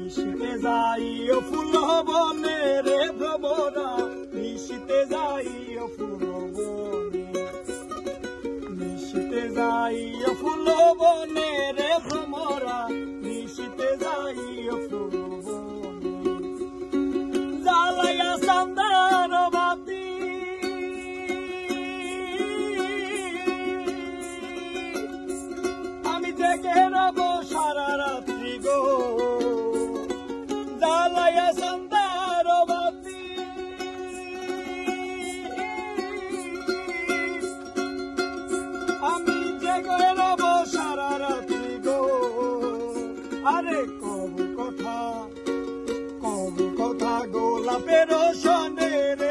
মিশিতে যাই ও ফুল বনে রে ভ্রমরা, মিশিতে যাই ও ফুল বনে, মিশিতে যাই ও ফুল বনে রে ভ্রমরা, মিশিতে যাই ও ফুল বনে। জ্বালাইয়া চান্দার বাতি আমি জেগে রব সারা রাত্রি গো, জ্বালাইয়া চান্দার বাতি আমি জেগে রব সারা রাত্রি গো। আরে কব কথা গোলাপের সনে রে